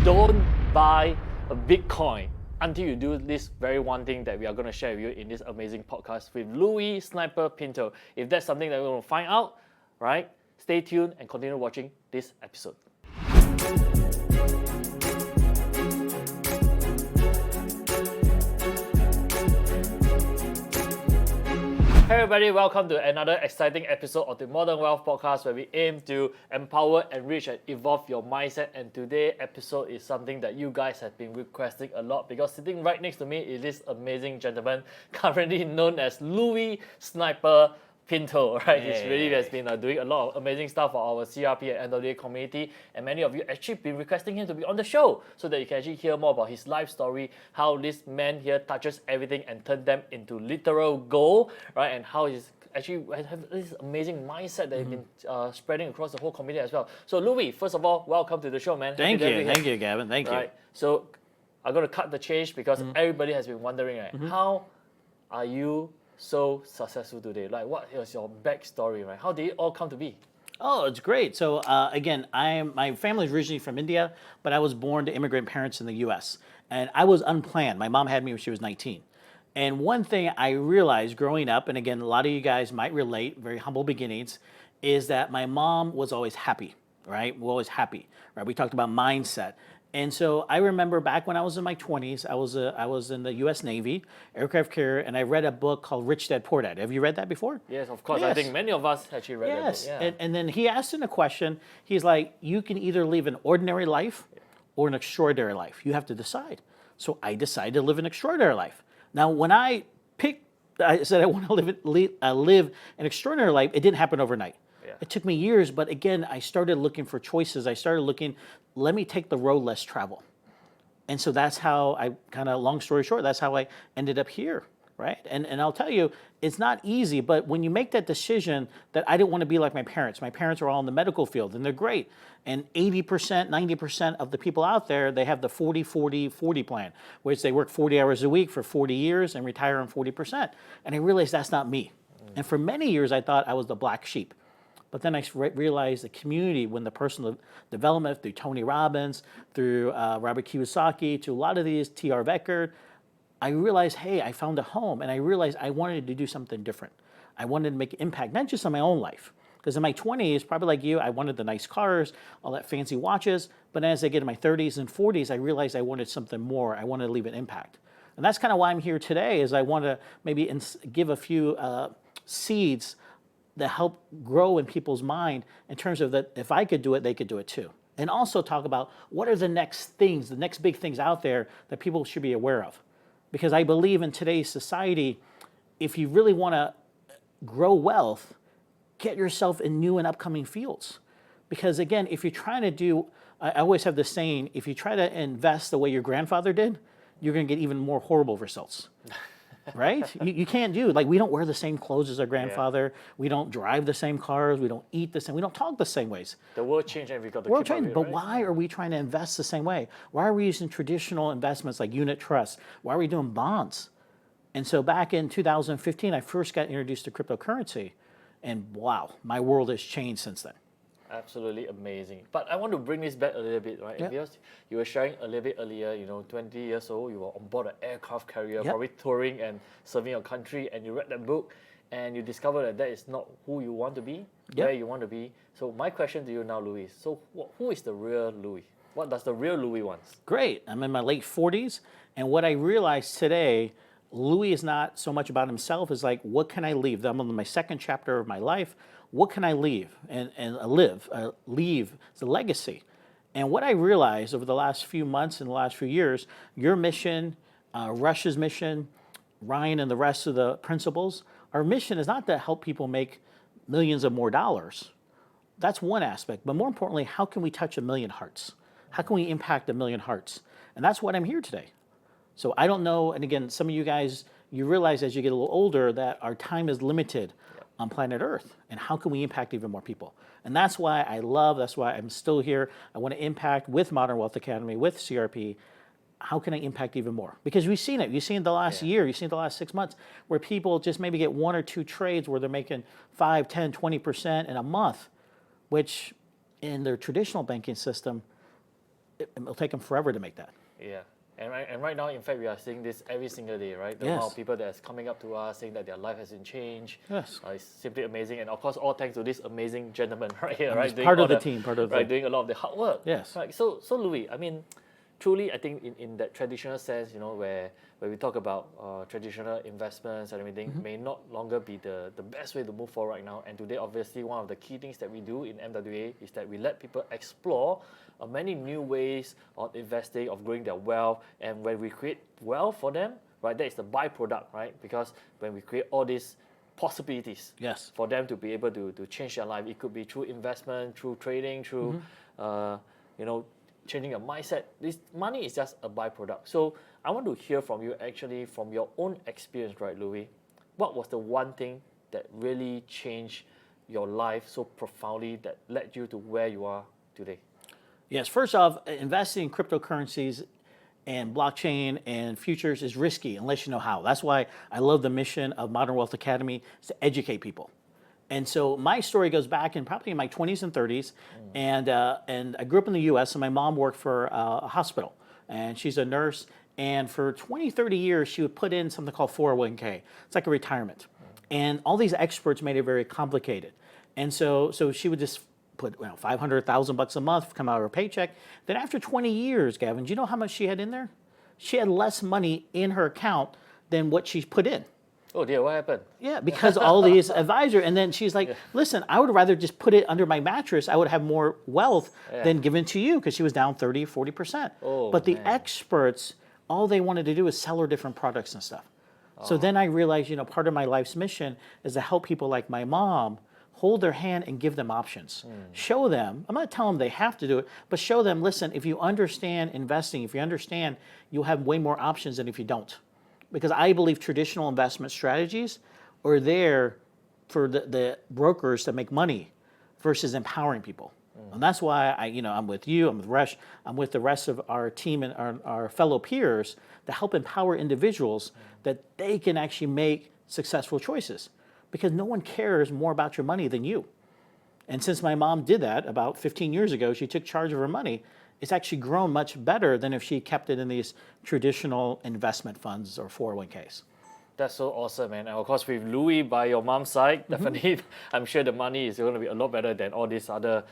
Don't buy a Bitcoin until you do this very one thing that we are going to share with you in this amazing podcast with Louie Pinto. If that's something that we want to find out, right? Stay tuned and continue watching this episode. Hey everybody, welcome to another exciting episode of the Modern Wealth Podcast where we aim to empower, enrich and evolve your mindset. And today's episode is something that you guys have been requesting a lot because sitting right next to me is this amazing gentleman currently known as Louie Pinto, right? He's really has been doing a lot of amazing stuff for our CRP and NWA community, and many of you actually been requesting him to be on the show so that you can actually hear more about his life story, how this man here touches everything and turns them into literal gold, right? And how he's actually have this amazing mindset that he's been spreading across the whole community as well. So Louie, first of all, welcome to the show, man. Thank you, Gavin. Thank you. So I'm going to cut the chase because everybody has been wondering, right? How are you so successful today? Like, what is your backstory, right? How did it all come to be? Oh, it's great. So again, my family is originally from India, but I was born to immigrant parents in the U.S. And I was unplanned. My mom had me when she was 19. And one thing I realized growing up, and again, a lot of you guys might relate, very humble beginnings, is that my mom was always happy, right? We're always happy, right? We talked about mindset. And so I remember back when I was in my 20s, I was in the U.S. Navy, aircraft carrier, and I read a book called Rich Dad Poor Dad. Have you read that before? Yes, of course. Yes. I think many of us actually read that book. Yes, and then he asked in a question, he's like, you can either live an ordinary life or an extraordinary life. You have to decide. So I decided to live an extraordinary life. Now, when I said I want to live an extraordinary life, it didn't happen overnight. It took me years, but again, I started looking for choices. I started looking, let me take the road less traveled. And so that's how I long story short, that's how I ended up here, right? And I'll tell you, it's not easy, but when you make that decision that I didn't want to be like my parents are all in the medical field and they're great. And 80%, 90% of the people out there, they have the 40-40-40 plan, which they work 40 hours a week for 40 years and retire on 40%. And I realized that's not me. And for many years, I thought I was the black sheep. But then I realized the community, when the personal development through Tony Robbins, through Robert Kiyosaki, to a lot of these, T.R. Veckard, I realized, hey, I found a home. And I realized I wanted to do something different. I wanted to make an impact, not just on my own life. Because in my 20s, probably like you, I wanted the nice cars, all that fancy watches. But as I get in my 30s and 40s, I realized I wanted something more. I wanted to leave an impact. And that's kind of why I'm here today, is I want to maybe give a few seeds that help grow in people's mind in terms of that if I could do it, they could do it too. And also talk about what are the next things, the next big things out there that people should be aware of. Because I believe in today's society, if you really want to grow wealth, get yourself in new and upcoming fields. Because again, if you're trying to do, I always have this saying, if you try to invest the way your grandfather did, you're going to get even more horrible results. Right? You can't do, like, we don't wear the same clothes as our grandfather. We don't drive the same cars. We don't eat the same. We don't talk the same ways. The world changed and we got the world changed, but why are we trying to invest the same way? Why are we using traditional investments like unit trusts? Why are we doing bonds? And so back in 2015, I first got introduced to cryptocurrency. And wow, my world has changed since then. Absolutely amazing. But I want to bring this back a little bit, right? Because you were sharing a little bit earlier, 20 years old, you were on board an aircraft carrier, probably touring and serving your country, and you read that book, and you discovered that that is not who you want to be, where you want to be. So my question to you now, Louis, so who is the real Louis? What does the real Louis want? Great. I'm in my late 40s, and what I realized today, Louis is not so much about himself, is like, what can I leave? I'm in my second chapter of my life. What can I leave and leave? It's a legacy. And what I realized over the last few months and the last few years, your mission, Rush's mission, Ryan and the rest of the principals, our mission is not to help people make millions of more dollars. That's one aspect. But more importantly, how can we touch 1 million hearts? How can we impact 1 million hearts? And that's what I'm here today. So I don't know, and again, some of you guys, you realize as you get a little older that our time is limited on planet Earth, and how can we impact even more people? And that's why that's why I'm still here. I want to impact with Modern Wealth Academy, with CRP. How can I impact even more? Because we've seen it. You've seen it the last year. You've seen it the last 6 months where people just maybe get 1 or 2 trades where they're making 5, 10, 20% in a month, which in their traditional banking system, it'll take them forever to make that. Yeah. And right now, in fact, we are seeing this every single day, right? The amount of people that's coming up to us saying that their life has been changed. Yes. It's simply amazing. And of course, all thanks to this amazing gentleman right here, I'm right? part of the team, right, doing a lot of the hard work. Yes. Right. So Louis, I mean, truly, I think in that traditional sense, where we talk about traditional investments and everything, may not longer be the best way to move forward right now. And today, obviously, one of the key things that we do in MWA is that we let people explore many new ways of investing, of growing their wealth. And when we create wealth for them, right, that is the byproduct, right? Because when we create all these possibilities for them to be able to change their life, it could be through investment, through trading, through changing your mindset. This money is just a byproduct. So I want to hear from you, actually, from your own experience, right, Louis? What was the one thing that really changed your life so profoundly that led you to where you are today? Yes, first off, investing in cryptocurrencies and blockchain and futures is risky unless you know how. That's why I love the mission of Modern Wealth Academy, is to educate people. And so my story goes back in probably in my 20s and 30s, and I grew up in the U.S. and my mom worked for a hospital, and she's a nurse. And for 20, 30 years, she would put in something called 401k. It's like a retirement, and all these experts made it very complicated. And so she would just put $500,000 a month come out of her paycheck. Then after 20 years, Gavin, do you know how much she had in there? She had less money in her account than what she put in. Oh dear, what happened? Yeah, because all these advisors, and then she's like, listen, I would rather just put it under my mattress. I would have more wealth than given to you, because she was down 30, 40%. But the experts, all they wanted to do is sell her different products and stuff. So then I realized, part of my life's mission is to help people like my mom hold their hand and give them options. Show them, I'm not telling them they have to do it, but show them, listen, if you understand investing, if you understand, you'll have way more options than if you don't. Because I believe traditional investment strategies are there for the brokers to make money versus empowering people. And that's why I'm with you, I'm with Resh, I'm with the rest of our team and our fellow peers to help empower individuals that they can actually make successful choices. Because no one cares more about your money than you. And since my mom did that about 15 years ago, she took charge of her money, it's actually grown much better than if she kept it in these traditional investment funds or 401ks. That's so awesome, man. And of course, with Louis by your mom's side, definitely, I'm sure the money is going to be a lot better than all these other,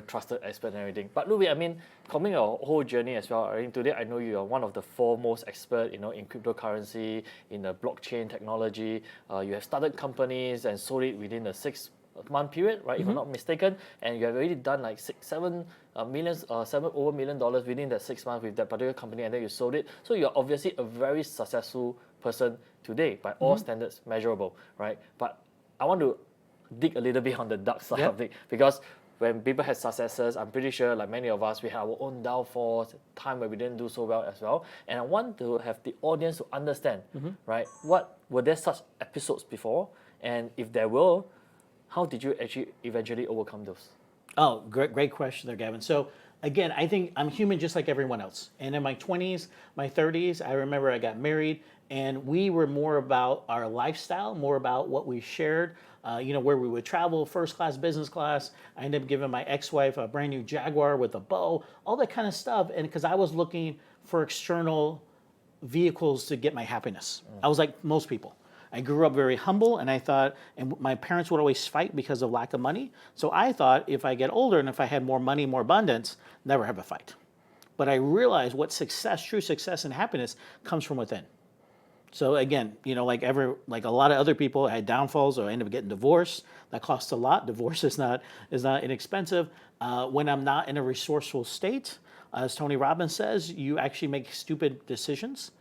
trusted experts and everything. But Louis, I mean, coming your whole journey as well. I mean, today I know you are one of the foremost experts, in cryptocurrency, in the blockchain technology. You have started companies and sold it within a 6-month period, right? If I'm not mistaken, and you have already done like $7 million within that 6 months with that particular company, and then you sold it. So you're obviously a very successful person today by all standards measurable, right? But I want to dig a little bit on the dark side of it, because when people have successes, I'm pretty sure, like many of us, we have our own downfalls, time where we didn't do so well as well. And I want to have the audience to understand, right? What were there such episodes before? And if there were, how did you actually eventually overcome those? Oh, great question there, Gavin. So again, I think I'm human just like everyone else. And in my 20s, my 30s, I remember I got married, and we were more about our lifestyle, more about what we shared, where we would travel, first class, business class. I ended up giving my ex-wife a brand new Jaguar with a bow, all that kind of stuff. And because I was looking for external vehicles to get my happiness. I was like most people. I grew up very humble, and I thought, and my parents would always fight because of lack of money. So I thought if I get older and if I had more money, more abundance, never have a fight. But I realized what true success and happiness comes from within. So again, like a lot of other people, I had downfalls, or I ended up getting divorced. That costs a lot. Divorce is not inexpensive. When I'm not in a resourceful state, as Tony Robbins says, you actually make stupid decisions.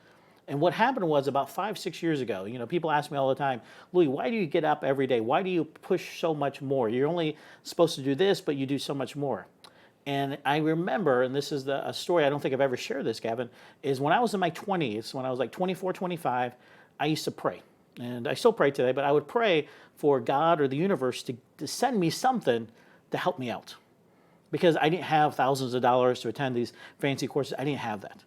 And what happened was about 5-6 years ago, people ask me all the time, Louis, why do you get up every day? Why do you push so much more? You're only supposed to do this, but you do so much more. And I remember, and this is a story, I don't think I've ever shared this, Gavin, is when I was in my 20s, when I was like 24, 25, I used to pray. And I still pray today, but I would pray for God or the universe to send me something to help me out. Because I didn't have thousands of dollars to attend these fancy courses. I didn't have that.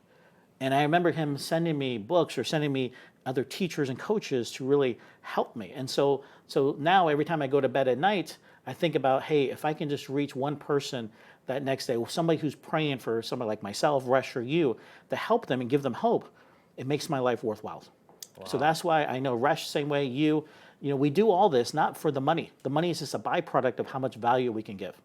And I remember him sending me books or sending me other teachers and coaches to really help me. And so now every time I go to bed at night, I think about, hey, if I can just reach one person that next day, somebody who's praying for somebody like myself, Resh, or you, to help them and give them hope, it makes my life worthwhile. So that's why I know Resh, same way you know, we do all this not for the money. The money is just a byproduct of how much value we can give.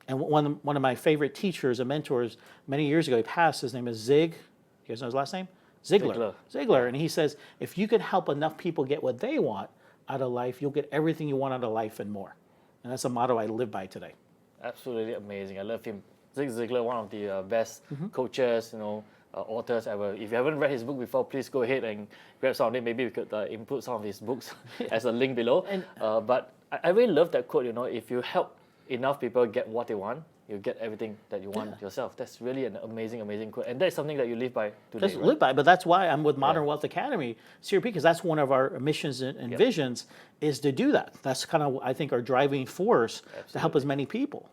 And one of my favorite teachers and mentors many years ago, he passed, his name is Zig. You guys know his last name? Ziglar. And he says, if you can help enough people get what they want out of life, you'll get everything you want out of life and more. And that's a motto I live by today. Absolutely amazing. I love him. Zig Ziglar, one of the best coaches, you know, authors ever. If you haven't read his book before, please go ahead and grab some of it. Maybe we could input some of his books as a link below. But I really love that quote, you know, if you help enough people get what they want, you get everything that you want yourself. That's really an amazing, amazing quote. And that's something that you live by today. Just live by, but that's why I'm with Modern Wealth Academy, CRP, because that's one of our missions and visions is to do that. That's kind of, I think, our driving force to help as many people.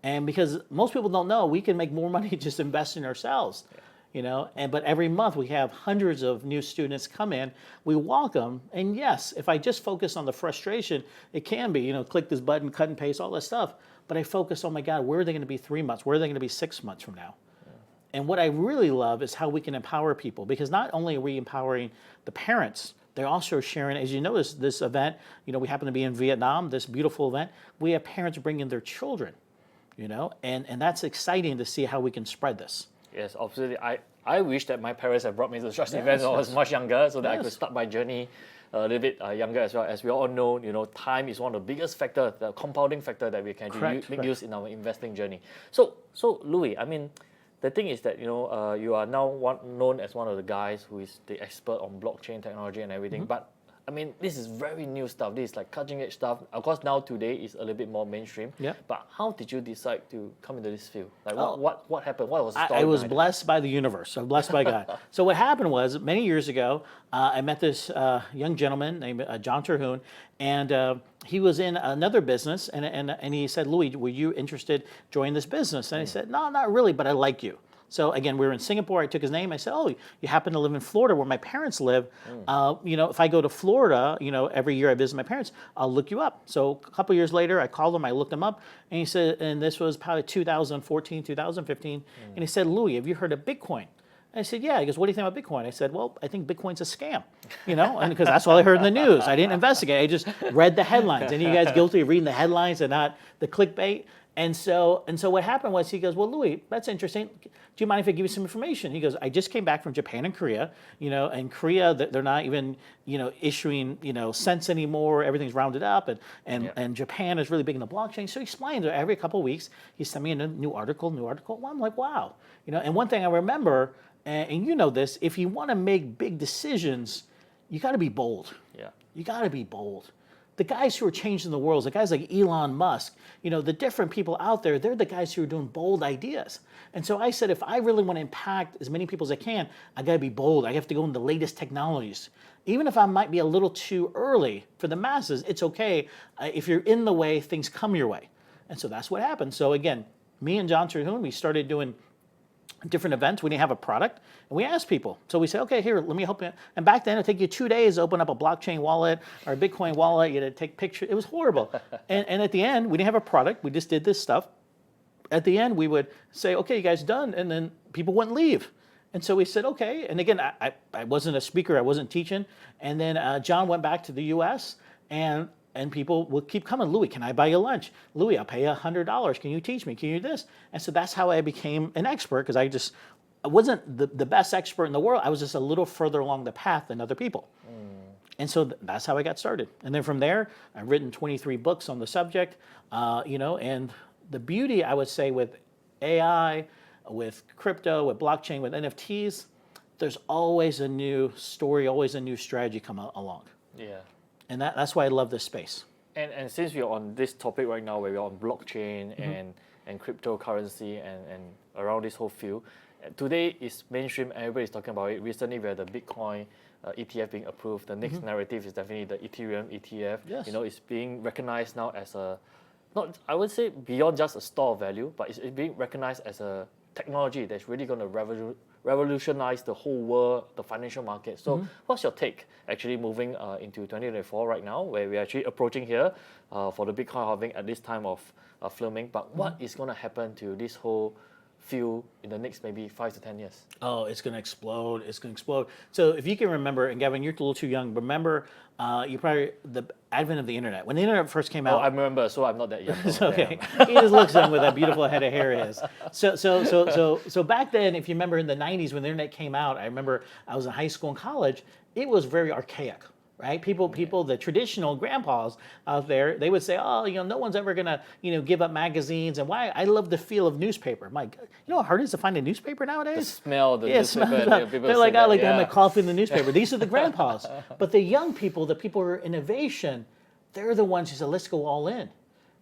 And because most people don't know, we can make more money just investing in ourselves. You know, but every month we have hundreds of new students come in, we welcome, and yes, if I just focus on the frustration, it can be, you know, click this button, cut and paste, all that stuff, but I focus, oh my God, where are they going to be 3 months? Where are they going to be 6 months from now? And what I really love is how we can empower people, because not only are we empowering the parents, they're also sharing, as you notice, this event, you know, we happen to be in Vietnam, this beautiful event, we have parents bringing their children, you know, and that's exciting to see how we can spread this. Yes, absolutely. I wish that my parents had brought me to such events when I was much younger, so that I could start my journey a little bit younger as well. As we all know, you know, time is one of the biggest factor, the compounding factor that we can make use in our investing journey. So Louie, I mean, the thing is that, you know, you are now known as one of the guys who is the expert on blockchain technology and everything, but I mean, this is very new stuff. This is like cutting edge stuff. Of course, now today is a little bit more mainstream. Yeah. But how did you decide to come into this field? Like, what happened? What was the story? I was blessed by the universe. So blessed by God. So what happened was many years ago, I met this young gentleman named John Terhune, and he was in another business, and he said, "Louie, were you interested in joining this business?" And I said, "No, not really, but I like you." So again, we were in Singapore. I took his name. I said, "Oh, you happen to live in Florida, where my parents live. You know, if I go to Florida, you know, every year I visit my parents, I'll look you up." So a couple years later, I called him. I looked him up, and he said, and this was probably 2014, 2015, and he said, "Louie, have you heard of Bitcoin?" I said, "Yeah." He goes, "What do you think about Bitcoin?" I said, "Well, I think Bitcoin's a scam, you know," and because that's all I heard in the news. I didn't investigate. I just read the headlines. Any of you guys guilty of reading the headlines and not the clickbait? And so what happened was he goes, "Well, Louie, that's interesting. Do you mind if I give you some information?" He goes, "I just came back from Japan and Korea. You know, and Korea, they're not even, you know, issuing, you know, cents anymore. Everything's rounded up, and Japan is really big in the blockchain." So he explained that every couple of weeks he sent me a new article. Well, I'm like, wow, you know. And one thing I remember, and you know this, if you want to make big decisions, you got to be bold. Yeah, you got to be bold. The guys who are changing the world, the guys like Elon Musk, you know, the different people out there, they're the guys who are doing bold ideas. And so I said, if I really want to impact as many people as I can, I got to be bold. I have to go into the latest technologies. Even if I might be a little too early for the masses, it's okay. If you're in the way, things come your way. And so that's what happened. So again, me and John Terhune, we started doing different events. We didn't have a product, and we asked people. So we said, "Okay, here, let me help you." And back then, it'd take you 2 days to open up a blockchain wallet or a Bitcoin wallet. You had to take pictures. It was horrible. and at the end, we didn't have a product. We just did this stuff. At the end, we would say, "Okay, you guys done?" And then people wouldn't leave. And so we said, "Okay." And again, I wasn't a speaker. I wasn't teaching. And then John went back to the U.S., and people would keep coming. "Louie, can I buy you lunch? Louie, I'll pay you $100. Can you teach me? Can you do this?" And so that's how I became an expert, because I wasn't the best expert in the world. I was just a little further along the path than other people. And so that's how I got started. And then from there, I've written 23 books on the subject, you know, and the beauty, I would say, with AI, with crypto, with blockchain, with NFTs, there's always a new story, always a new strategy come along. Yeah. And that's why I love this space. And since we're on this topic right now, where we're on blockchain and cryptocurrency and around this whole field, today is mainstream. Everybody's talking about it. Recently, we had the Bitcoin ETF being approved. The next narrative is definitely the Ethereum ETF. Yes. You know, it's being recognized now as a, not, I would say beyond just a store of value, but it's being recognized as a technology that's really going to revolutionize the whole world, the financial market. So what's your take actually moving into 2024 right now, where we're actually approaching here for the Bitcoin halving at this time of filming, but what is going to happen to this whole field in the next maybe 5 to 10 years? Oh, it's going to explode. It's going to explode. So if you can remember, and Gavin, you're a little too young, but remember you probably, the advent of the internet. When the internet first came out. I remember, so I'm not that young. It's okay. He just looks young with that beautiful head of hair of his. So back then, if you remember in the 90s when the internet came out, I remember I was in high school and college, it was very archaic. Right? People, the traditional grandpas out there, they would say, oh, no one's ever gonna, give up magazines. And why? I love the feel of newspaper. My God, you know how hard it is to find a newspaper nowadays? The smell of the newspaper. They're like, I like to have my coffee in the newspaper. These are the grandpas. But the young people, the people who are innovation, they're the ones who said, let's go all in.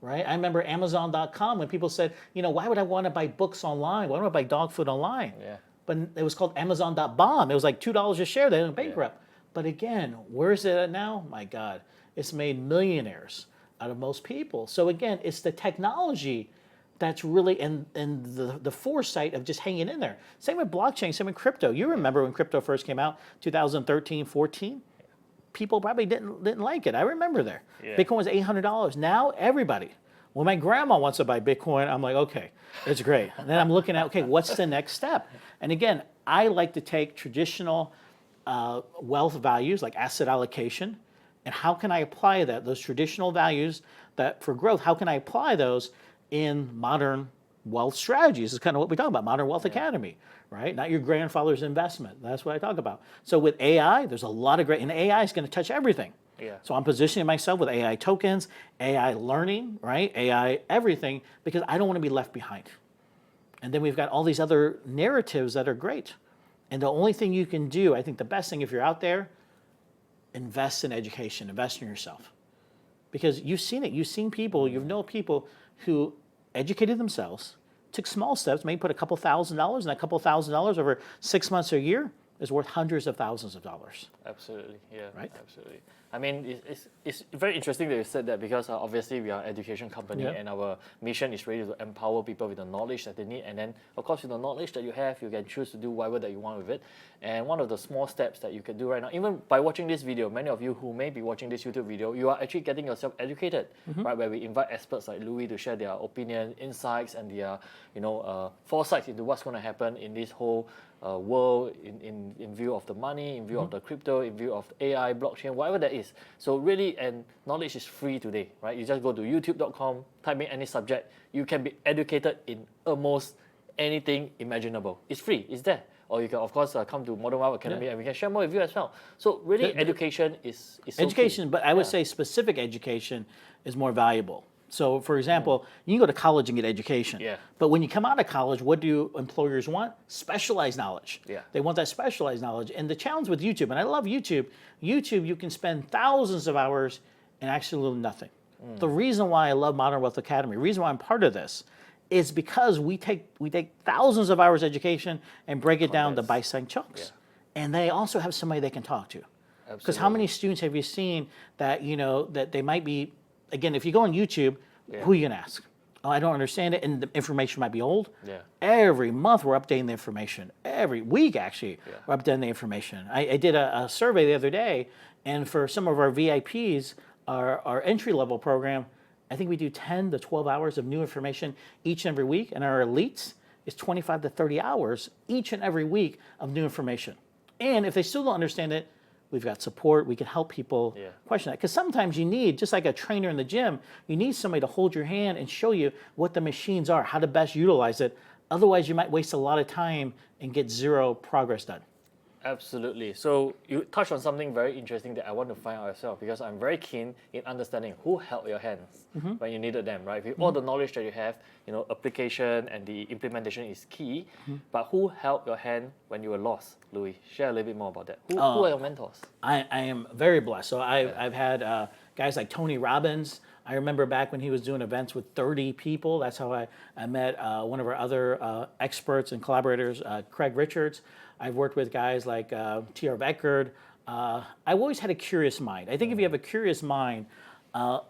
Right? I remember Amazon.com when people said, why would I want to buy books online? Why would I buy dog food online? Yeah. But it was called Amazon.bomb. It was like $2 a share. They went bankrupt. But again, where is it at now? My God, it's made millionaires out of most people. So again, it's the technology that's really, and the foresight of just hanging in there. Same with blockchain, same with crypto. You remember when crypto first came out, 2013, 14? People probably didn't like it. I remember there. Yeah. Bitcoin was $800. Now everybody. When my grandma wants to buy Bitcoin, I'm like, okay, it's great. And then I'm looking at, okay, what's the next step? And again, I like to take traditional wealth values like asset allocation, and how can I apply those traditional values that for growth, how can I apply those in modern wealth strategies? This is kind of what we talk about, Modern Wealth Academy, right? Not your grandfather's investment. That's what I talk about. So with AI, there's a lot of great, and AI is going to touch everything. Yeah. So I'm positioning myself with AI tokens, AI learning, right? AI everything, because I don't want to be left behind. And then we've got all these other narratives that are great. And the only thing you can do, I think the best thing if you're out there, invest in education, invest in yourself. Because you've seen it. You've seen people, you know people who educated themselves, took small steps, maybe put a couple $1,000, and a couple $1,000 over 6 months or a year is worth hundreds of thousands of dollars. Absolutely, yeah, right? Absolutely. I mean, it's very interesting that you said that, because obviously we are an education company, and our mission is really to empower people with the knowledge that they need. And then, of course, with the knowledge that you have, you can choose to do whatever that you want with it. And one of the small steps that you can do right now, even by watching this video, many of you who may be watching this YouTube video, you are actually getting yourself educated, right? Where we invite experts like Louie to share their opinion, insights, and their foresights into what's going to happen in this whole world in view of the money, in view of the crypto, in view of AI, blockchain, whatever that is. So really, and knowledge is free today, right? You just go to youtube.com, type in any subject, you can be educated in almost anything imaginable. It's free, it's there. Or you can, of course, come to Modern Wealth Academy, and we can share more with you as well. So really, education is so education, key. But I would say specific education is more valuable. So, for example, you can go to college and get education. Yeah. But when you come out of college, what do employers want? Specialized knowledge. Yeah. They want that specialized knowledge. And the challenge with YouTube, and I love YouTube, you can spend thousands of hours and actually learn nothing. The reason why I love Modern Wealth Academy, the reason why I'm part of this, is because we take thousands of hours education and break it down to bite-sized chunks. Yeah. And they also have somebody they can talk to. Because how many students have you seen that, that they might be, again, if you go on YouTube, who are you going to ask? Oh, I don't understand it, and the information might be old. Yeah. Every month we're updating the information. Every week, actually, we're updating the information. I did a survey the other day, and for some of our VIPs, our entry-level program, I think we do 10 to 12 hours of new information each and every week, and our elites is 25 to 30 hours each and every week of new information. And if they still don't understand it, we've got support. We can help people question that. Because sometimes you need, just like a trainer in the gym, you need somebody to hold your hand and show you what the machines are, how to best utilize it. Otherwise, you might waste a lot of time and get zero progress done. Absolutely. So you touched on something very interesting that I want to find out as well, because I'm very keen in understanding who held your hands when you needed them, right? With all the knowledge that you have, application and the implementation is key, but who held your hand when you were lost, Louie? Share a little bit more about that. Who are your mentors? I am very blessed. So I've had guys like Tony Robbins. I remember back when he was doing events with 30 people. That's how I met one of our other experts and collaborators, Craig Richards. I've worked with guys like T.R. Beckard. I've always had a curious mind. I think if you have a curious mind,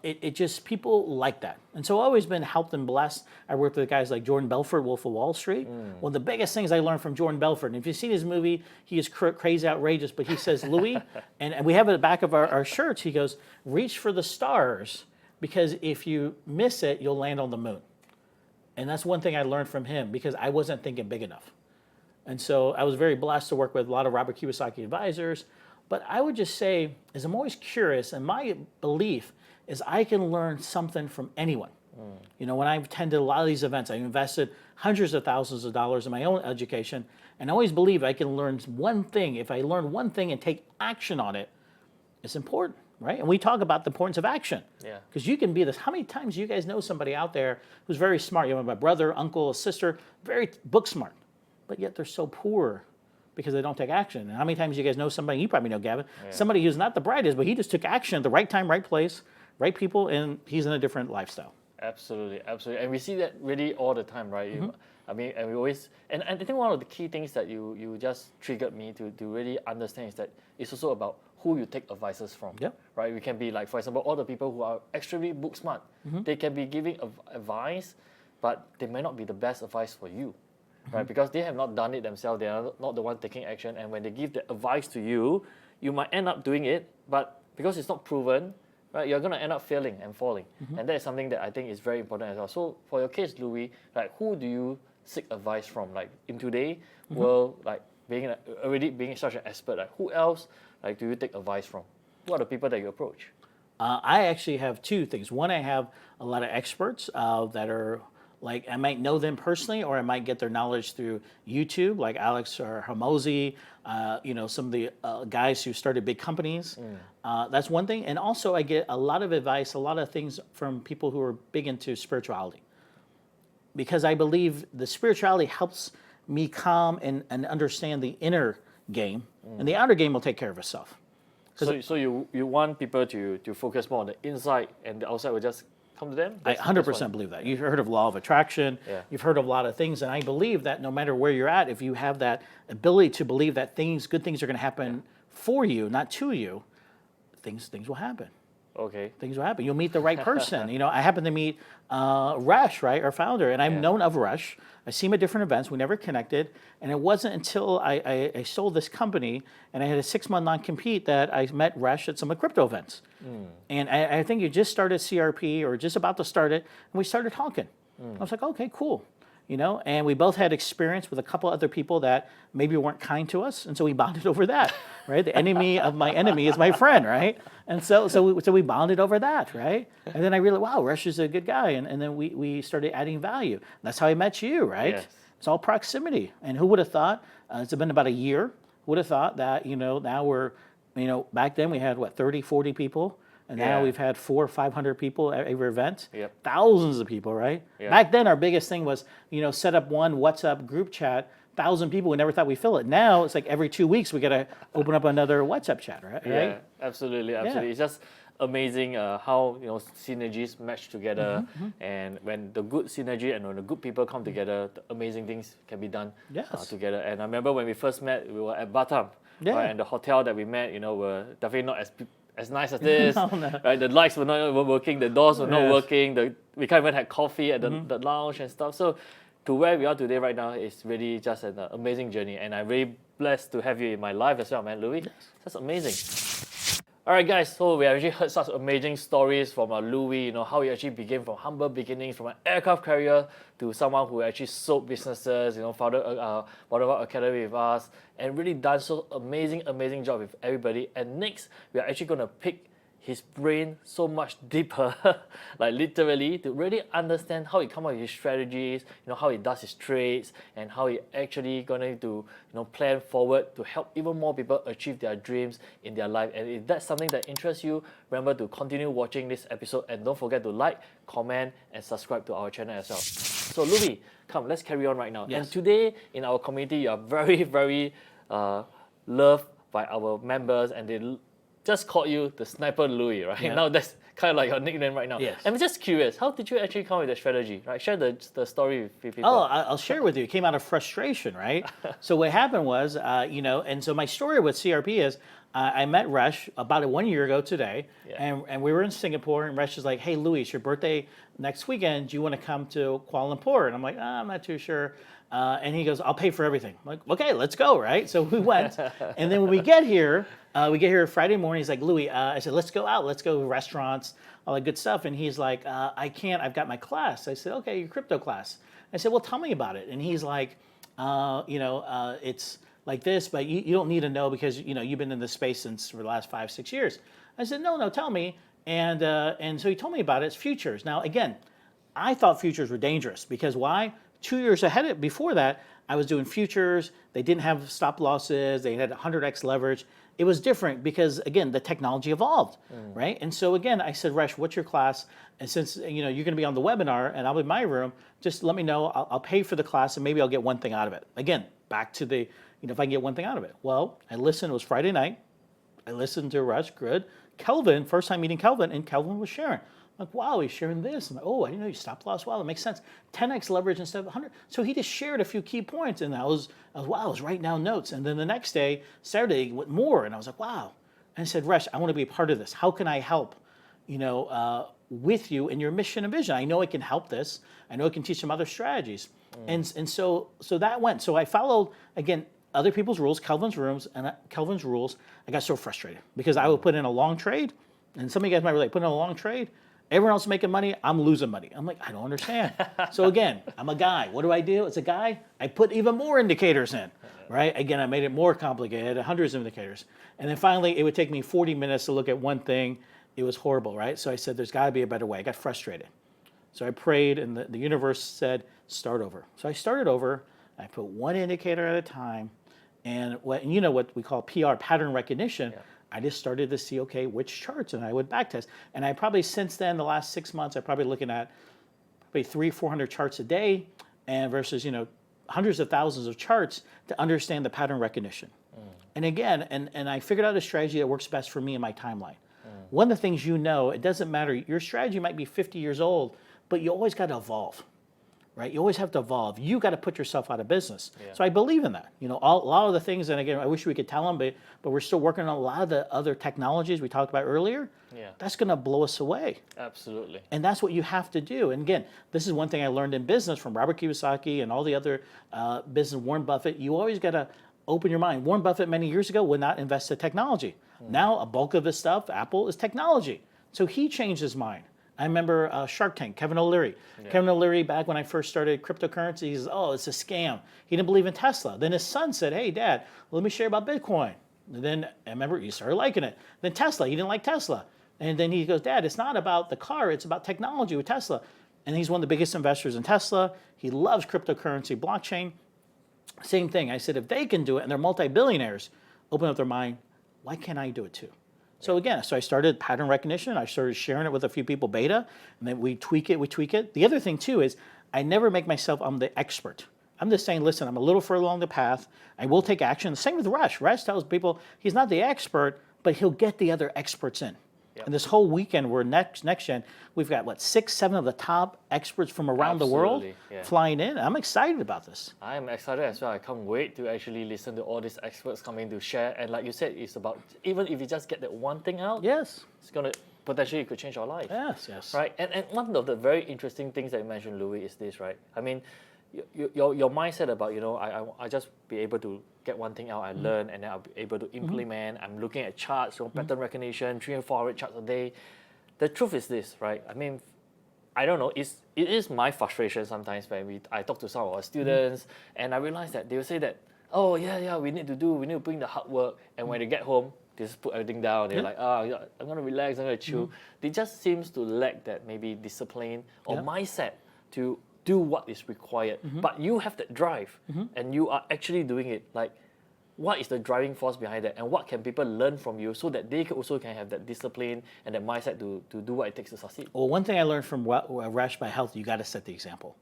It just, people like that. And so I've always been helped and blessed. I worked with guys like Jordan Belfort, Wolf of Wall Street. One of the biggest things I learned from Jordan Belfort, and if you've seen his movie, he is crazy, outrageous, but he says, Louie, and we have it at the back of our shirts, he goes, reach for the stars, because if you miss it, you'll land on the moon. And that's one thing I learned from him, because I wasn't thinking big enough. And so I was very blessed to work with a lot of Robert Kiyosaki advisors. But I would just say, is I'm always curious, and my belief is I can learn something from anyone. You know, when I've attended a lot of these events, I've invested hundreds of thousands of dollars in my own education, and I always believe I can learn one thing. If I learn one thing and take action on it, it's important, right? And we talk about the importance of action. Yeah. Because you can be this. How many times do you guys know somebody out there who's very smart? You know, my brother, uncle, sister, very book smart, but yet they're so poor because they don't take action. And how many times do you guys know somebody, you probably know Gavin, somebody who's not the brightest, but he just took action at the right time, right place, right people, and he's in a different lifestyle. Absolutely, absolutely. And we see that really all the time, right? I mean, and we always, and I think one of the key things that you just triggered me to really understand is that it's also about who you take advices from, right? We can be like, for example, all the people who are extremely book smart, they can be giving advice, but they may not be the best advice for you, right? Because they have not done it themselves, they are not the one taking action, and when they give the advice to you, you might end up doing it, but because it's not proven, right, you're going to end up failing and falling. And that is something that I think is very important as well. So for your case, Louie, like, who do you seek advice from? Like, in today world, like already being such an expert, like, who else like do you take advice from? Who are the people that you approach? I actually have two things. One, I have a lot of experts that are, like, I might know them personally, or I might get their knowledge through YouTube, like Alex or Hamosi, you know, some of the guys who started big companies. That's one thing. And also I get a lot of advice, a lot of things from people who are big into spirituality. Because I believe the spirituality helps me calm and understand the inner game, and the outer game will take care of itself. So you want people to focus more on the inside, and the outside will just come to them? I 100% believe that. You've heard of law of attraction. You've heard of a lot of things, and I believe that no matter where you're at, if you have that ability to believe that good things are going to happen for you, not to you, things will happen. Okay. Things will happen. You'll meet the right person. You know, I happened to meet Resh, right, our founder, and I've known of Resh. I see him at different events. We never connected, and it wasn't until I sold this company and I had a 6-month non-compete that I met Resh at some of the crypto events. And I think you just started CRP or just about to start it, and we started talking. I was like, okay, cool. You know, and we both had experience with a couple other people that maybe weren't kind to us, and so we bonded over that, right? The enemy of my enemy is my friend, right? And so we bonded over that, right? And then I realized, wow, Rush is a good guy, and then we started adding value. That's how I met you, right? Yes. It's all proximity. And who would have thought? It's been about a year. Who would have thought that, you know, now we're, you know, back then we had, 30, 40 people. And now we've had 400 or 500 people at every event, thousands of people, right? Back then, our biggest thing was, you know, set up one WhatsApp group chat, 1,000 people. We never thought we'd fill it. Now it's like every 2 weeks we got to open up another WhatsApp chat, right? Yeah, absolutely. It's just amazing how, you know, synergies match together, and when the good synergy and when the good people come together, the amazing things can be done together. And I remember when we first met, we were at Batam, right? And the hotel that we met, you know, were definitely not as nice as this, right? The lights were not even working, the doors were not working, we can't even have coffee at the lounge and stuff. So to where we are today right now is really just an amazing journey, and I'm really blessed to have you in my life as well, man, Louie. That's amazing. All right, guys, so we actually heard such amazing stories from Louie, you know, how he actually began from humble beginnings, from an aircraft carrier to someone who actually sold businesses, you know, founded Modern Academy with us, and really done so amazing job with everybody. And next, we are actually going to pick his brain so much deeper, like literally, to really understand how he come up with his strategies, you know, how he does his trades, and how he actually going to, you know, plan forward to help even more people achieve their dreams in their life. And if that's something that interests you, remember to continue watching this episode, and don't forget to like, comment, and subscribe to our channel as well. So Louie, come, let's carry on right now. And today in our community, you are very loved by our members, and they just called you the Sniper Louie, right? Now that's kind of like your nickname right now. I'm just curious, how did you actually come with the strategy, right? Share the story with people. Oh, I'll share with you. It came out of frustration, right? So what happened was, you know, and so my story with CRP is, I met Resh about 1 year ago today, Yeah. and we were in Singapore, and Resh is like, hey, Louie, it's your birthday next weekend. Do you want to come to Kuala Lumpur? And I'm like, I'm not too sure. And he goes, I'll pay for everything. I'm like, okay, let's go, right? So we went. And then when we get here Friday morning. He's like, Louie, I said, let's go out. Let's go to restaurants, all that good stuff. And he's like, I can't. I've got my class. I said, okay, your crypto class. I said, well, tell me about it. And he's like, it's like this, but you don't need to know because, you've been in this space since for the last 5-6 years. I said, no, tell me. And so he told me about it. It's futures. Now, again, I thought futures were dangerous because why? 2 years ahead before that, I was doing futures. They didn't have stop losses. They had 100x leverage. It was different because, again, the technology evolved, right? And so, again, I said, Resh, what's your class? And since, you're going to be on the webinar and I'll be in my room, just let me know. I'll pay for the class and maybe I'll get one thing out of it. Again, back to the, if I can get one thing out of it. Well, I listened. It was Friday night. I listened to Resh, good. Kelvin, first time meeting Kelvin, and Kelvin was sharing. I'm like, wow, he's sharing this. I'm like, oh, I didn't know you stop loss. Wow, that makes sense. 10x leverage instead of 100. So he just shared a few key points, and I was writing down notes. And then the next day, Saturday, went more, and I was like, wow. And I said, Resh, I want to be a part of this. How can I help, with you in your mission and vision? I know I can help this. I know I can teach some other strategies. And so that went. So I followed, again, other people's rules, Kelvin's rules. I got so frustrated because I would put in a long trade, and some of you guys might relate, put in a long trade. Everyone else is making money. I'm losing money. I'm like, I don't understand. So again, I'm a guy. What do? As a guy, I put even more indicators in, right? Again, I made it more complicated, hundreds of indicators. And then finally, it would take me 40 minutes to look at one thing. It was horrible, right? So I said, there's got to be a better way. I got frustrated. So I prayed, and the universe said, start over. So I started over. I put one indicator at a time. And what we call PR, pattern recognition, I just started to see, okay, which charts, and I would backtest. And I probably, since then, the last 6 months, I'm probably looking at 300-400 charts a day, and versus, hundreds of thousands of charts to understand the pattern recognition. And again, and I figured out a strategy that works best for me in my timeline. One of the things it doesn't matter, your strategy might be 50 years old, but you always got to evolve. Right? You always have to evolve. You got to put yourself out of business. So I believe in that. A lot of the things, and again, I wish we could tell them, but we're still working on a lot of the other technologies we talked about earlier. That's going to blow us away. Absolutely. And that's what you have to do. And again, this is one thing I learned in business from Robert Kiyosaki and all the other business, Warren Buffett. You always got to open your mind. Warren Buffett many years ago would not invest in technology. Now a bulk of his stuff, Apple, is technology. So he changed his mind. I remember Shark Tank, Kevin O'Leary. Kevin O'Leary, back when I first started cryptocurrency, he says, oh, it's a scam. He didn't believe in Tesla. Then his son said, hey, Dad, let me share about Bitcoin. And then I remember he started liking it. Then Tesla, he didn't like Tesla. And then he goes, Dad, it's not about the car, it's about technology with Tesla. And he's one of the biggest investors in Tesla. He loves cryptocurrency, blockchain. Same thing. I said, if they can do it and they're multi-billionaires, open up their mind, why can't I do it too? So again, I started pattern recognition. I started sharing it with a few people, beta, and then we tweak it. The other thing too is I never make myself, I'm the expert. I'm just saying, listen, I'm a little further along the path. I will take action. The same with Resh. Resh tells people he's not the expert, but he'll get the other experts in. And this whole weekend, we're next gen. We've got 6, 7 of the top experts from around the world flying in. I'm excited about this. I'm excited as well. I can't wait to actually listen to all these experts coming to share. And like you said, it's about, even if you just get that one thing out, it's going to potentially could change your life. Yes. Right. And one of the very interesting things that you mentioned, Louie, is this, right? I mean, your mindset about, I just be able to get one thing out, I learn, and then I'll be able to implement. I'm looking at charts, pattern recognition, 300 and 400 charts a day. The truth is this, right? I mean, I don't know, it is my frustration sometimes when I talk to some of our students, and I realize that they will say that, oh, yeah, we need to put in the hard work, and when they get home, they just put everything down. They're like, I'm going to relax, I'm going to chill. They just seems to lack that maybe discipline or mindset to do what is required. But you have that drive, and you are actually doing it. Like, what is the driving force behind that, and what can people learn from you so that they also can have that discipline and that mindset to do what it takes to succeed? Well, one thing I learned from Resh by Health, you got to set the example.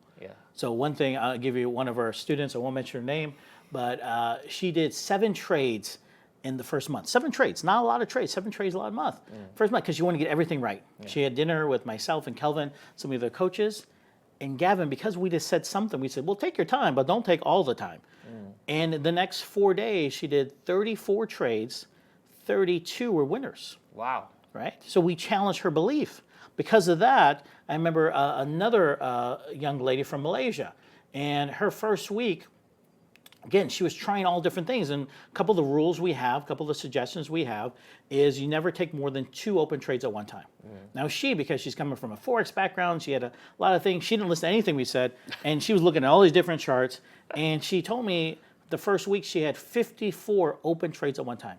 So one thing, I'll give you one of our students, I won't mention her name, but she did 7 trades in the first month. 7 trades, not a lot of trades. 7 trades a lot of month. First month, because you want to get everything right. She had dinner with myself and Kelvin, some of the coaches. And Gavin, because we just said something, we said, well, take your time, but don't take all the time. And the next 4 days, she did 34 trades, 32 were winners. Wow. Right? So we challenged her belief. Because of that, I remember another young lady from Malaysia, and her first week, again, she was trying all different things. And a couple of the rules we have, a couple of the suggestions we have is you never take more than 2 open trades at one time. Now because she's coming from a Forex background, she had a lot of things, she didn't listen to anything we said, and she was looking at all these different charts, and she told me the first week she had 54 open trades at one time.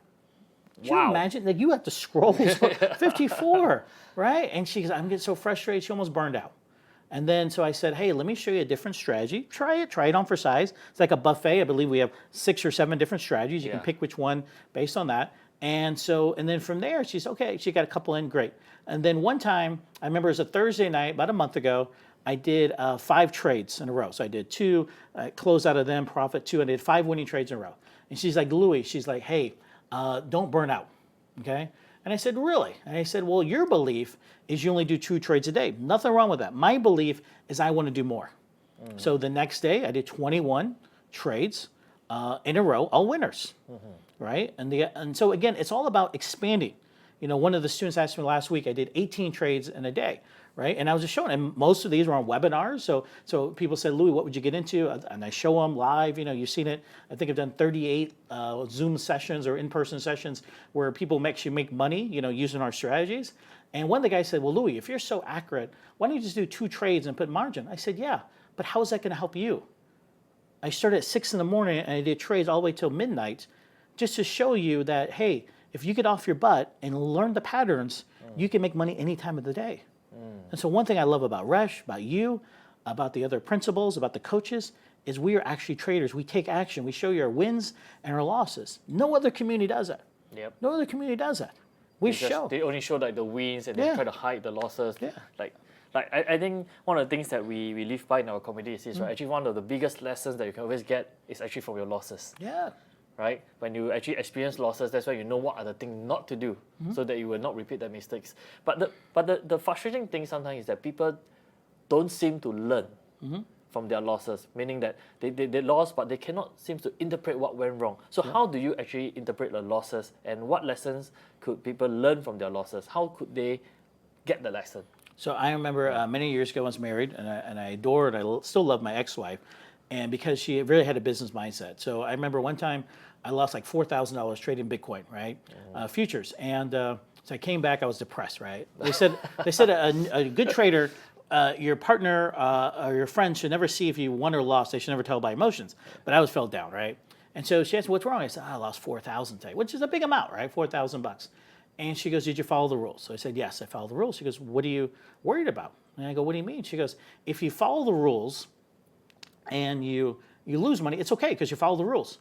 Can you imagine? Like, you have to scroll 54, right? And she goes, I'm getting so frustrated, she almost burned out. And then, so I said, hey, let me show you a different strategy. Try it on for size. It's like a buffet. I believe we have 6 or 7 different strategies. You can pick which one based on that. And so, and then from there, she's okay. She got a couple in, great. And then one time, I remember it was a Thursday night, about a month ago, I did 5 trades in a row. So I did 2, close out of them, profit 2, and I did 5 winning trades in a row. And she's like, Louie, she's like, hey, don't burn out, okay? And I said, really? And I said, well, your belief is you only do 2 trades a day. Nothing wrong with that. My belief is I want to do more. So the next day, I did 21 trades in a row, all winners, right? And so again, it's all about expanding. You know, one of the students asked me last week, I did 18 trades in a day, right? And I was just showing, and most of these were on webinars. So people said, Louie, what would you get into? And I show them live. You know, you've seen it. I think I've done 38 Zoom sessions or in-person sessions where people actually make money, you know, using our strategies. And one of the guys said, well, Louie, if you're so accurate, why don't you just do 2 trades and put margin? I said, yeah, but how is that going to help you? I started at 6 in the morning and I did trades all the way till midnight just to show you that, hey, if you get off your butt and learn the patterns, you can make money any time of the day. And so one thing I love about Resh, about you, about the other principals, about the coaches, is we are actually traders. We take action. We show you our wins and our losses. No other community does that. Yep. No other community does that. They only show like the wins and they try to hide the losses. Like I think one of the things that we live by in our community is right, actually one of the biggest lessons that you can always get is actually from your losses. Yeah. Right? When you actually experience losses, that's why you know what are the things not to do so that you will not repeat the mistakes. But the frustrating thing sometimes is that people don't seem to learn from their losses, meaning that they lost, but they cannot seem to interpret what went wrong. So how do you actually interpret the losses, and what lessons could people learn from their losses? How could they get the lesson? So I remember many years ago I was married, and I adored, I still love my ex-wife, and because she really had a business mindset. So I remember one time I lost like $4,000 trading Bitcoin, right? Futures. And so I came back, I was depressed, right? They said a good trader, your partner or your friend should never see if you won or lost. They should never tell by emotions. But I was felt down, right? And so she asked me, what's wrong? I said, I lost 4,000 today, which is a big amount, right? 4,000 bucks. And she goes, did you follow the rules? So I said, yes, I followed the rules. She goes, what are you worried about? And I go, what do you mean? She goes, if you follow the rules and you lose money, it's okay because you follow the rules.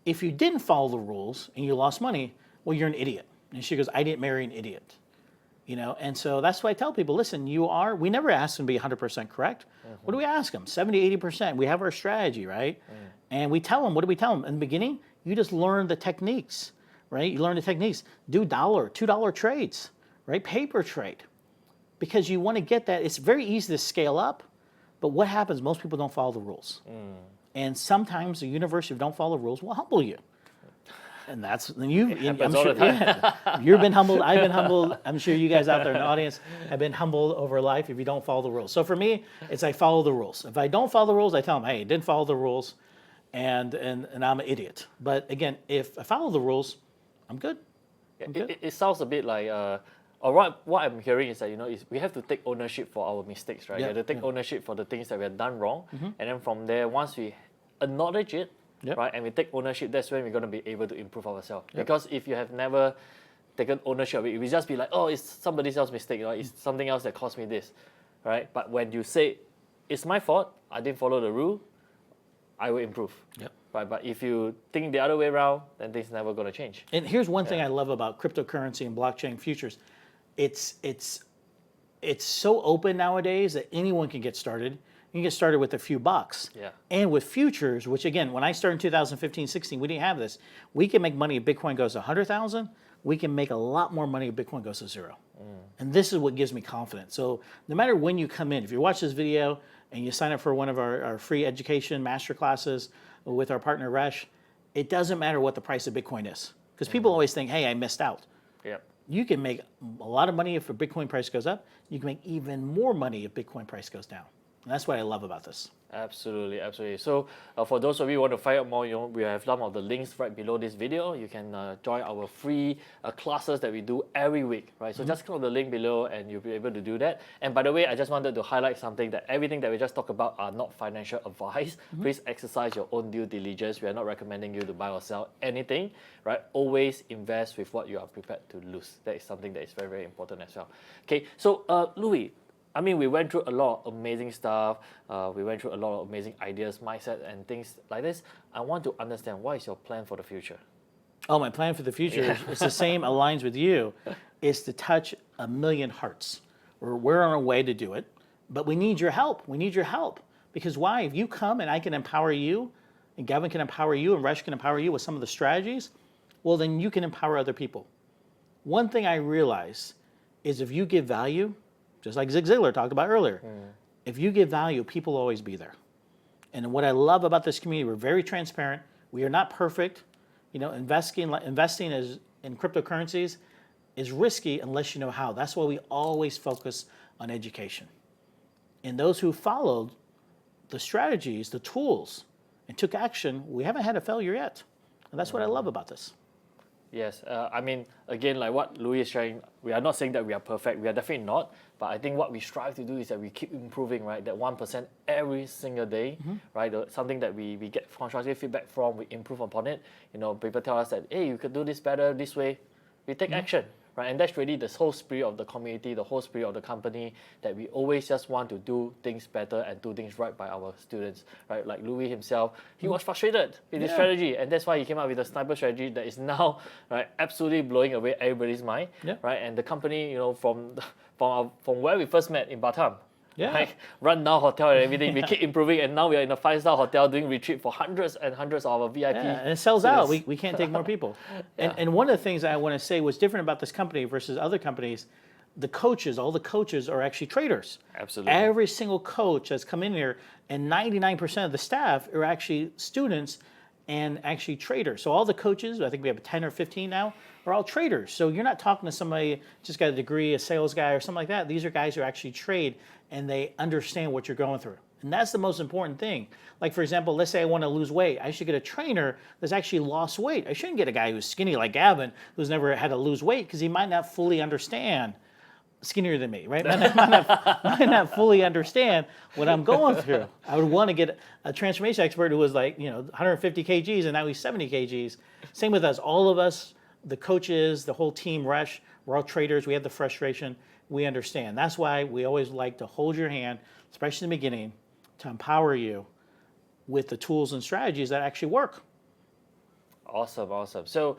If you didn't follow the rules and you lost money, well, you're an idiot. And she goes, I didn't marry an idiot. You know, and so that's why I tell people, listen, we never ask them to be 100% correct. What do we ask them? 70, 80%. We have our strategy, right? And we tell them, what do we tell them? In the beginning, you just learn the techniques, right? You learn the techniques. Do $2 trades, right? Paper trade. Because you want to get that. It's very easy to scale up, but what happens? Most people don't follow the rules. And sometimes the universe, if you don't follow the rules, will humble you. And that's, I'm sure, you've been humbled, I've been humbled. I'm sure you guys out there in the audience have been humbled over life if you don't follow the rules. So for me, it's I follow the rules. If I don't follow the rules, I tell them, hey, I didn't follow the rules, and I'm an idiot. But again, if I follow the rules, I'm good. I'm good. It sounds a bit like, or what I'm hearing is that, is we have to take ownership for our mistakes, right? We have to take ownership for the things that we have done wrong. And then from there, once we acknowledge it, right, and we take ownership, that's when we're going to be able to improve ourselves. Because if you have never taken ownership of it, we just be like, oh, it's somebody else's mistake, right? It's something else that caused me this, right? But when you say, it's my fault, I didn't follow the rule, I will improve. Right? But if you think the other way around, then things never going to change. And here's one thing I love about cryptocurrency and blockchain futures. It's so open nowadays that anyone can get started. You can get started with a few bucks. And with futures, which again, when I started in 2015, 16, we didn't have this. We can make money if Bitcoin goes to 100,000. We can make a lot more money if Bitcoin goes to 0. And this is what gives me confidence. So no matter when you come in, if you watch this video and you sign up for one of our free education masterclasses with our partner Resh, it doesn't matter what the price of Bitcoin is. Because people always think, hey, I missed out. Yep. You can make a lot of money if a Bitcoin price goes up. You can make even more money if Bitcoin price goes down. And that's what I love about this. Absolutely, absolutely. So for those of you who want to find out more, we have some of the links right below this video. You can join our free classes that we do every week, right? So just click on the link below and you'll be able to do that. And by the way, I just wanted to highlight something, that everything that we just talked about are not financial advice. Please exercise your own due diligence. We are not recommending you to buy or sell anything, right? Always invest with what you are prepared to lose. That is something that is very, very important as well. Okay, so Louie, I mean, we went through a lot of amazing stuff. We went through a lot of amazing ideas, mindset, and things like this. I want to understand, what is your plan for the future? Oh, my plan for the future is the same, aligns with you, is to touch 1 million hearts. We're on our way to do it, but we need your help. We need your help. Because why? If you come and I can empower you, and Gavin can empower you, and Resh can empower you with some of the strategies, well, then you can empower other people. One thing I realize is if you give value, just like Zig Ziglar talked about earlier, if you give value, people will always be there. And what I love about this community, we're very transparent. We are not perfect. You know, investing is in cryptocurrencies is risky unless you know how. That's why we always focus on education. And those who followed the strategies, the tools, and took action, we haven't had a failure yet. And that's what I love about this. Yes, I mean, again, like what Louis is sharing, we are not saying that we are perfect. We are definitely not. But I think what we strive to do is that we keep improving, right? That 1% every single day, right? Something that we get constructive feedback from, we improve upon it. You know, people tell us that, hey, you could do this better this way. We take action, right? And that's really the whole spirit of the community, the whole spirit of the company, that we always just want to do things better and do things right by our students, right? Like Louis himself, he was frustrated with his strategy, and that's why he came up with the sniper strategy that is now, right, absolutely blowing away everybody's mind, right? And the company, you know, from where we first met in Batam, right? Run now hotel and everything. We keep improving, and now we are in a 5-star hotel doing retreat for hundreds and hundreds of our VIP. Yeah, and it sells out. We can't take more people. And one of the things I want to say was different about this company versus other companies, the coaches, all the coaches are actually traders. Absolutely. Every single coach that's come in here, and 99% of the staff are actually students and actually traders. So all the coaches, I think we have 10 or 15 now, are all traders. So you're not talking to somebody just got a degree, a sales guy or something like that. These are guys who actually trade and they understand what you're going through. And that's the most important thing. Like, for example, let's say I want to lose weight. I should get a trainer that's actually lost weight. I shouldn't get a guy who's skinny like Gavin, who's never had to lose weight, because he might not fully understand, skinnier than me, right? Might not fully understand what I'm going through. I would want to get a transformation expert who was like, 150 kgs and now he's 70 kgs. Same with us. All of us, the coaches, the whole team, Rush, we're all traders. We have the frustration. We understand. That's why we always like to hold your hand, especially in the beginning, to empower you with the tools and strategies that actually work. Awesome, awesome. So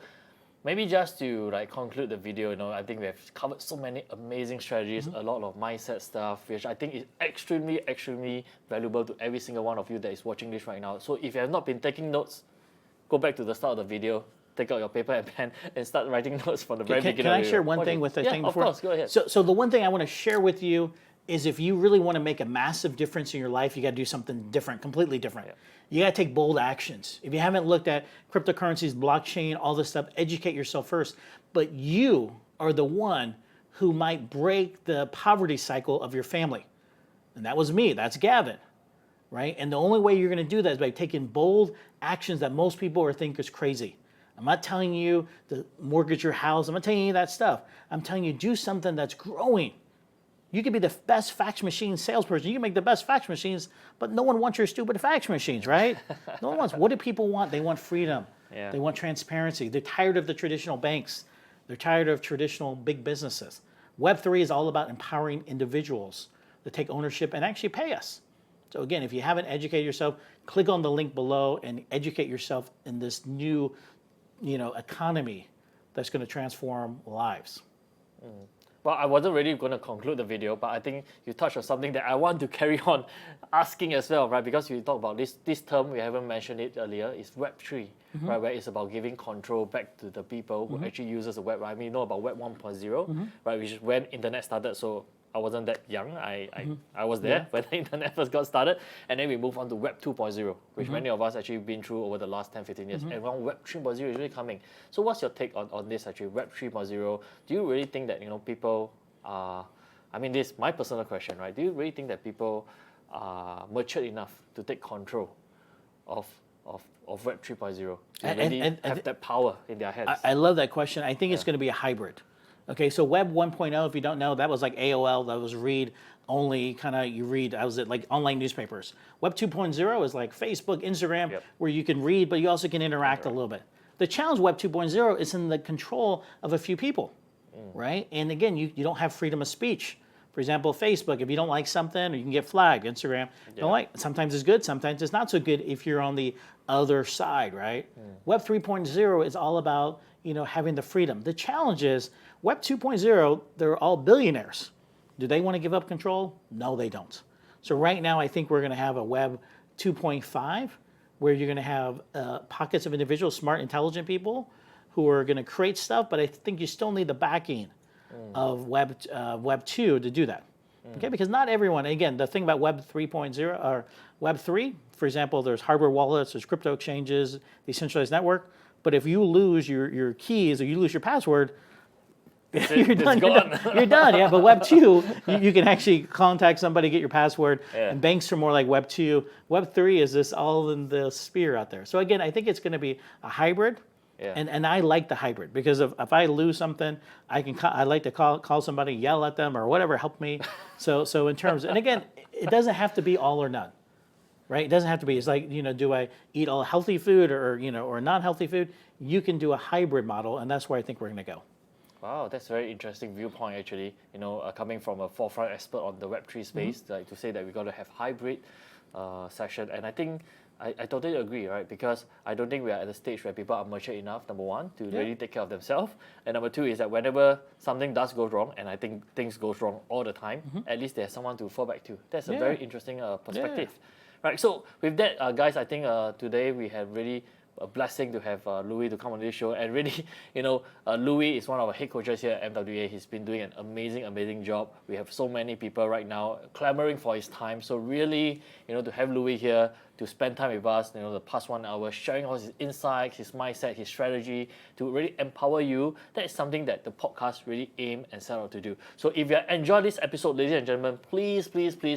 maybe just to conclude the video, I think we have covered so many amazing strategies, a lot of mindset stuff, which I think is extremely, extremely valuable to every single one of you that is watching this right now. So if you have not been taking notes, go back to the start of the video, take out your paper and pen, and start writing notes from the very beginning. Can I share one thing with the thing before? Of course, go ahead. So the one thing I want to share with you is, if you really want to make a massive difference in your life, you got to do something different, completely different. Yeah. You got to take bold actions. If you haven't looked at cryptocurrencies, blockchain, all this stuff, educate yourself first. But you are the one who might break the poverty cycle of your family. And that was me. That's Gavin, right? And the only way you're going to do that is by taking bold actions that most people think is crazy. I'm not telling you to mortgage your house. I'm not telling you that stuff. I'm telling you, do something that's growing. You could be the best fax machine salesperson. You can make the best fax machines, but no one wants your stupid fax machines, right? No one wants. What do people want? They want freedom. Yeah. They want transparency. They're tired of the traditional banks. They're tired of traditional big businesses. Web3 is all about empowering individuals to take ownership and actually pay us. So again, if you haven't educated yourself, click on the link below and educate yourself in this new, economy that's going to transform lives. Well, I wasn't really going to conclude the video, but I think you touched on something that I want to carry on asking as well, right? Because we talk about this term, we haven't mentioned it earlier, is Web3, right? Where it's about giving control back to the people who actually uses the web, right? I mean, you know about Web 1.0, right? Which is when internet started. So I wasn't that young. I was there when the internet first got started. And then we moved on to Web 2.0, which many of us actually been through over the last 10, 15 years. And now Web 3.0 is really coming. So what's your take on this actually, Web 3.0? Do you really think that, people are, I mean, this is my personal question, right? Do you really think that people are matured enough to take control of Web 3.0 to really have that power in their hands? I love that question. I think it's going to be a hybrid. Okay, so Web 1.0, if you don't know, that was like AOL, that was read only, kind of you read, that was it, like online newspapers. Web 2.0 is like Facebook, Instagram, where you can read, but you also can interact a little bit. The challenge Web 2.0 is in the control of a few people, right? And again, you don't have freedom of speech. For example, Facebook, if you don't like something, you can get flagged. Instagram, don't like. Sometimes it's good, sometimes it's not so good if you're on the other side, right? Web 3.0 is all about having the freedom. The challenge is Web 2.0, they're all billionaires. Do they want to give up control? No, they don't. So right now, I think we're going to have a Web 2.5 where you're going to have pockets of individuals, smart, intelligent people who are going to create stuff, but I think you still need the backing of Web 2 to do that. Okay, because not everyone, again, the thing about Web 3.0 or Web 3, for example, there's hardware wallets, there's crypto exchanges, decentralized network, but if you lose your keys or you lose your password, you're done. You're done. Yeah, but Web 2, you can actually contact somebody, get your password, and banks are more like Web 2. Web 3 is this all in the sphere out there. So again, I think it's going to be a hybrid. And I like the hybrid because if I lose something, I like to call somebody, yell at them or whatever, help me. So in terms, and again, it doesn't have to be all or none, right? It doesn't have to be. It's like, do I eat all healthy food or non-healthy food? You can do a hybrid model, and that's where I think we're going to go. Wow, that's a very interesting viewpoint actually. Coming from a forefront expert on the Web3 space, like to say that we got to have hybrid session, and I think I totally agree, right? Because I don't think we are at the stage where people are mature enough, number one, to really take care of themselves. And number two is that whenever something does go wrong, and I think things go wrong all the time, at least there's someone to fall back to. That's a very interesting perspective. Right, so with that, guys, I think today we have really a blessing to have Louie to come on this show. And really, Louie is one of our head coaches here at MWA. He's been doing an amazing job. We have so many people right now clamoring for his time. So really, to have Louie here to spend time with us, the past 1 hour, sharing all his insights, his mindset, his strategy, to really empower you, that is something that the podcast really aim and set out to do. So if you enjoyed this episode, ladies and gentlemen, please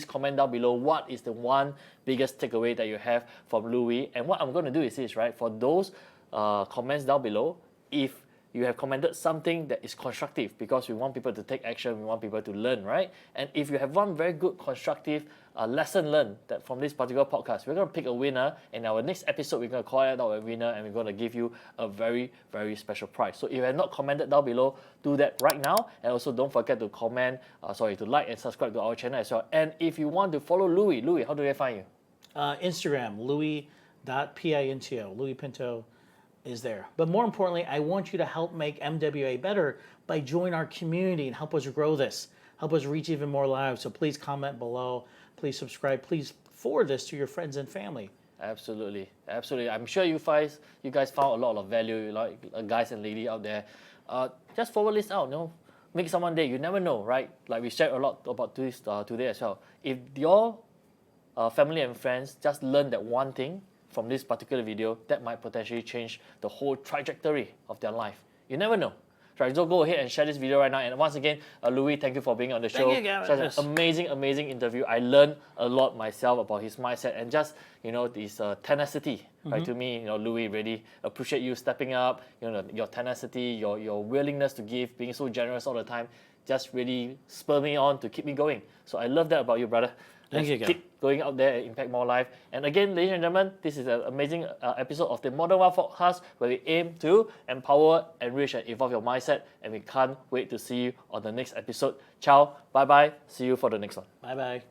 comment down below what is the one biggest takeaway that you have from Louie. And what I'm going to do is this, right? For those comments down below, if you have commented something that is constructive, because we want people to take action, we want people to learn, right? And if you have one very good constructive lesson learned that from this particular podcast, we're going to pick a winner. In our next episode, we're going to call out a winner, and we're going to give you a very special prize. So if you have not commented down below, do that right now. And also don't forget to to like and subscribe to our channel as well. And if you want to follow Louie, how do they find you? Instagram, Louie.Pinto. Louie Pinto is there. But more importantly, I want you to help make MWA better by joining our community and help us grow this, help us reach even more lives. So please comment below, please subscribe, please forward this to your friends and family. Absolutely. I'm sure you guys found a lot of value, like guys and ladies out there. Just forward this out, make someone day. You never know, right? Like we shared a lot about this today as well. If your family and friends just learn that one thing from this particular video, that might potentially change the whole trajectory of their life. You never know. Right, so go ahead and share this video right now. And once again, Louie, thank you for being on the show. Thank you, Gavins. Such an amazing interview. I learned a lot myself about his mindset and just, this tenacity. Right, to me, Louie, really appreciate you stepping up, your tenacity, your willingness to give, being so generous all the time, just really spur me on to keep me going. So I love that about you, brother. Thank you, keep going out there and impact more life. And again, ladies and gentlemen, this is an amazing episode of the Modern Wealth Podcast where we aim to empower, enrich, and evolve your mindset. And we can't wait to see you on the next episode. Ciao, bye-bye. See you for the next one. Bye-bye.